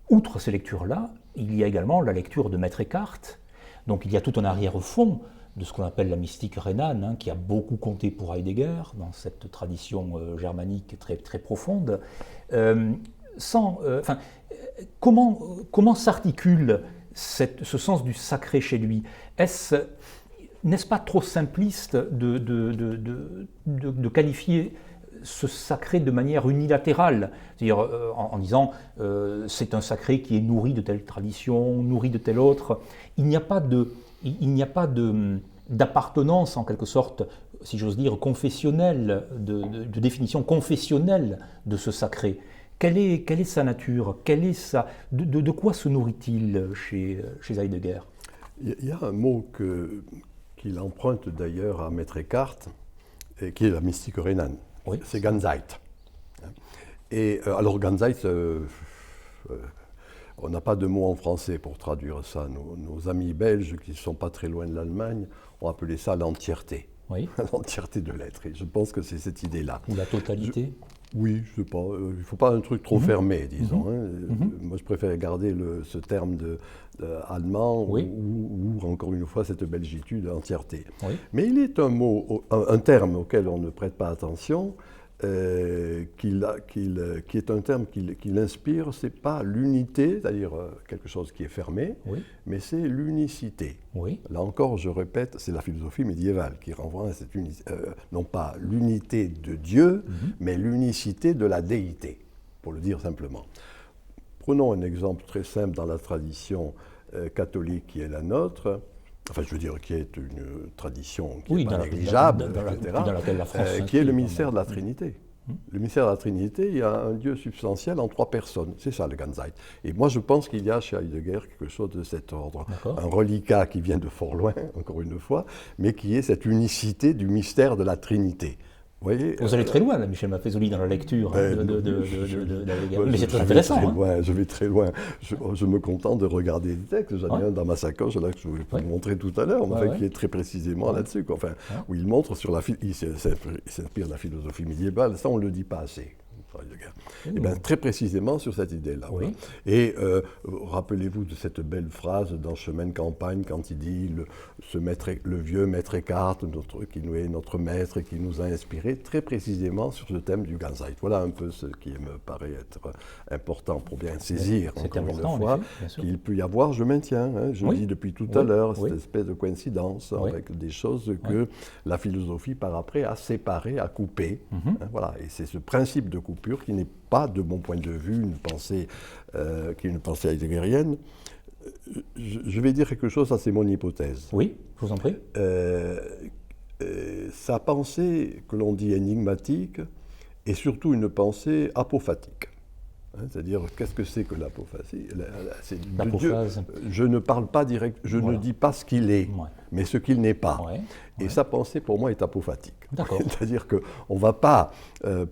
outre ces lectures-là, il y a également la lecture de Maître Eckhart, donc il y a tout un arrière-fond de ce qu'on appelle la mystique rhénane, hein, qui a beaucoup compté pour Heidegger, dans cette tradition germanique très, très profonde. Comment s'articule ce sens du sacré chez lui? N'est-ce pas trop simpliste de qualifier ce sacré de manière unilatérale, c'est-à-dire en disant c'est un sacré qui est nourri de telle tradition, nourri de telle autre. Il n'y a pas d'appartenance en quelque sorte, si j'ose dire, confessionnelle, de définition confessionnelle de ce sacré. Quelle est sa nature? De quoi se nourrit-il chez Heidegger? Il y a un mot qu'il emprunte d'ailleurs à Maître Eckhart, qui est la mystique rhénane. Oui. C'est Ganzheit. Et alors Ganzheit, on n'a pas de mot en français pour traduire ça. Nos amis belges, qui ne sont pas très loin de l'Allemagne, ont appelé ça l'entièreté. Oui. L'entièreté de l'être. Et je pense que c'est cette idée-là. Ou la totalité. Oui, je ne sais pas. Il ne faut pas un truc trop fermé, disons. Moi, je préfère garder ce terme allemand ou encore une fois cette belgitude entièreté. Oui. Mais il est un terme auquel on ne prête pas attention, qui est un terme qui l'inspire. Ce n'est pas l'unité, c'est-à-dire quelque chose qui est fermé, mais c'est l'unicité. Oui. Là encore, je répète, c'est la philosophie médiévale qui renvoie à cette unicité, non pas l'unité de Dieu, mais l'unicité de la déité, pour le dire simplement. Prenons un exemple très simple dans la tradition catholique qui est la nôtre, enfin je veux dire qui est une tradition qui n'est pas négligeable, etc., qui est le mystère de la Trinité. Le mystère de la Trinité, il y a un Dieu substantiel en trois personnes. C'est ça le Ganzheit. Et moi je pense qu'il y a chez Heidegger quelque chose de cet ordre. Un reliquat qui vient de fort loin, encore une fois, mais qui est cette unicité du mystère de la Trinité. Vous allez très loin, là, Michel Maffezoli, dans la lecture d'Heidegger. Mais c'est très intéressant. Je vais très loin. Je me contente de regarder des textes. J'en ai un dans ma sacoche, là, que je voulais vous montrer tout à l'heure, qui est très précisément là-dessus. Enfin, où il montre il s'inspire de la philosophie médiévale. Ça, on ne le dit pas assez. Et bien, très précisément sur cette idée-là. Oui. Voilà. Et rappelez-vous de cette belle phrase dans Chemin de campagne, quand il dit le vieux maître Eckhart, qui nous est notre maître et qui nous a inspiré, très précisément sur ce thème du Ganzheit. Voilà un peu ce qui me paraît être important pour bien saisir, encore une fois, qu'il peut y avoir, je maintiens, je dis depuis tout à l'heure, cette espèce de coïncidence avec des choses que la philosophie, par après, a séparées, a coupées. Voilà. Et c'est ce principe de coupure qui n'est pas, de mon point de vue, qui est une pensée heideggerienne. Je vais dire quelque chose, ça c'est mon hypothèse. Oui, je vous en prie. Sa pensée, que l'on dit énigmatique, est surtout une pensée apophatique. C'est-à-dire, qu'est-ce que c'est que l'apophasie? L'apophase. Je ne parle pas direct, ne dis pas ce qu'il est, mais ce qu'il n'est pas. Et sa pensée, pour moi, est apophatique. C'est-à-dire qu'on ne va pas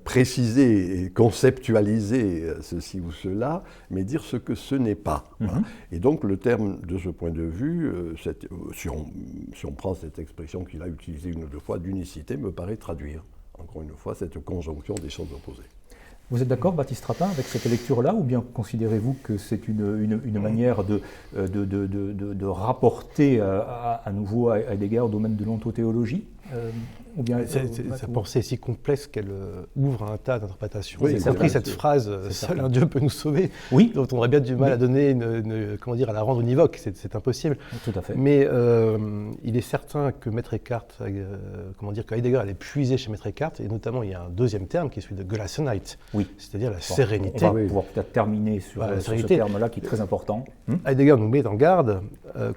préciser et conceptualiser ceci ou cela, mais dire ce que ce n'est pas. Et donc, le terme, de ce point de vue, si on prend cette expression qu'il a utilisée une ou deux fois, d'unicité, me paraît traduire, encore une fois, cette conjonction des choses opposées. Vous êtes d'accord, Baptiste Rapin, avec cette lecture-là, ou bien considérez-vous que c'est une manière de rapporter à nouveau à Heidegger au domaine de l'ontothéologie Sa pensée est si complexe qu'elle ouvre un tas d'interprétations. Oui, y compris cette phrase « Seul un Dieu peut nous sauver », dont on aurait bien du mal à donner, à la rendre univoque, c'est impossible. Tout à fait. Mais il est certain que Maître Eckhart, que Heidegger allait puiser chez Maître Eckhart, et notamment il y a un deuxième terme qui est celui de Gelassenheit, c'est-à-dire la sérénité. On va pouvoir peut-être terminer sur ce terme-là qui est très important. Heidegger nous met en garde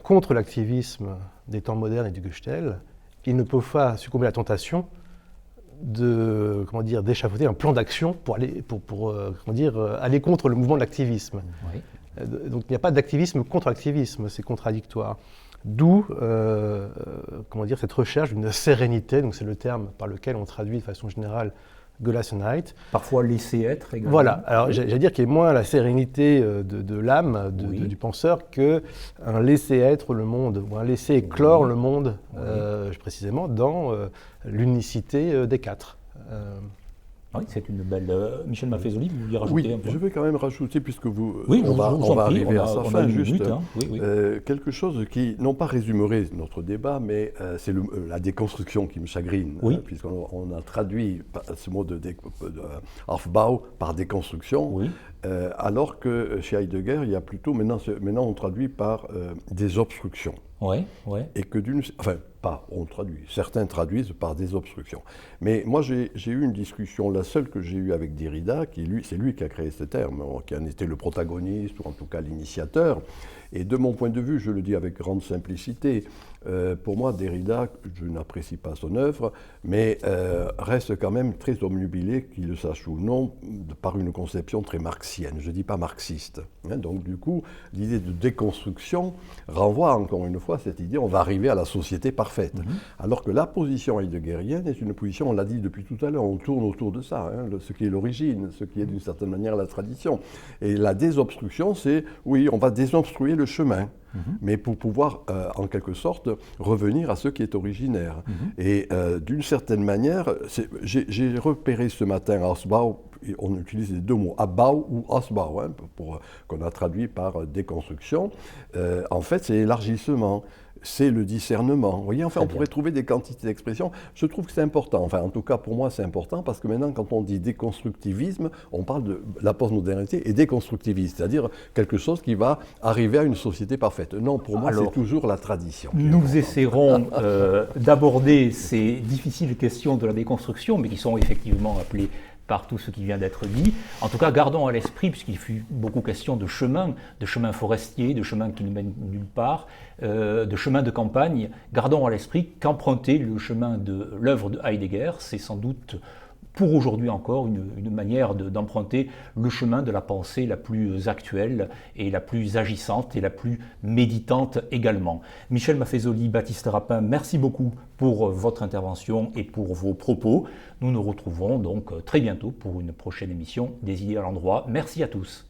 contre l'activisme des temps modernes et du Gestell. Il ne peut pas succomber à la tentation d'échafauder un plan d'action pour aller contre le mouvement de l'activisme. Donc il n'y a pas d'activisme contre l'activisme, c'est contradictoire. D'où cette recherche d'une sérénité, donc c'est le terme par lequel on traduit de façon générale Gelassenheit. Parfois laisser être également. Voilà, alors j'allais dire qu'il y a moins la sérénité de l'âme, du penseur, qu'un laisser être le monde, ou un laisser éclore le monde, précisément dans l'unicité des quatre. Oui, c'est une belle... Michel Maffezoli, vous voulez rajouter un peu? Je vais quand même rajouter, puisque on va arriver à sa fin, juste quelque chose qui, non pas résumerait notre débat, mais c'est la déconstruction qui me chagrine, puisqu'on a traduit ce mot de Aufbau par déconstruction, alors que chez Heidegger, il y a plutôt, maintenant on traduit par des obstructions. Et que certains traduisent par des obstructions. Mais moi, j'ai eu une discussion, la seule que j'ai eue avec Derrida, c'est lui qui a créé ce terme, qui en était le protagoniste, ou en tout cas l'initiateur. Et de mon point de vue, je le dis avec grande simplicité, pour moi, Derrida, je n'apprécie pas son œuvre, mais reste quand même très obnubilé, qu'il le sache ou non, par une conception très marxienne, je ne dis pas marxiste. Donc du coup, l'idée de déconstruction renvoie encore une fois à cette idée, on va arriver à la société parfaite. Alors que la position heideggerienne est une position, on l'a dit depuis tout à l'heure, on tourne autour de ça, ce qui est l'origine, ce qui est d'une certaine manière la tradition. Et la désobstruction, c'est, on va désobstruer le chemin. Mais pour pouvoir, en quelque sorte, revenir à ce qui est originaire. Et d'une certaine manière, j'ai repéré ce matin à Ausbau, on utilise les deux mots, Abbau ou Ausbau, qu'on a traduit par déconstruction. En fait, c'est élargissement. C'est le discernement. Vous voyez, on pourrait trouver des quantités d'expressions. Je trouve que c'est important. Enfin, en tout cas, pour moi, c'est important parce que maintenant, quand on dit déconstructivisme, on parle de la postmodernité et déconstructivisme, c'est-à-dire quelque chose qui va arriver à une société parfaite. Non, pour moi, c'est toujours la tradition. Nous essaierons d'aborder ces difficiles questions de la déconstruction, mais qui sont effectivement appelées par tout ce qui vient d'être dit. En tout cas, gardons à l'esprit, puisqu'il fut beaucoup question de chemin forestier, de chemin qui ne mène nulle part, de chemin de campagne, gardons à l'esprit qu'emprunter le chemin de l'œuvre de Heidegger, c'est sans doute pour aujourd'hui encore une manière d'emprunter le chemin de la pensée la plus actuelle et la plus agissante et la plus méditante également. Michel Maffezoli, Baptiste Rapin, merci beaucoup pour votre intervention et pour vos propos. Nous nous retrouvons donc très bientôt pour une prochaine émission des Idées à l'endroit. Merci à tous.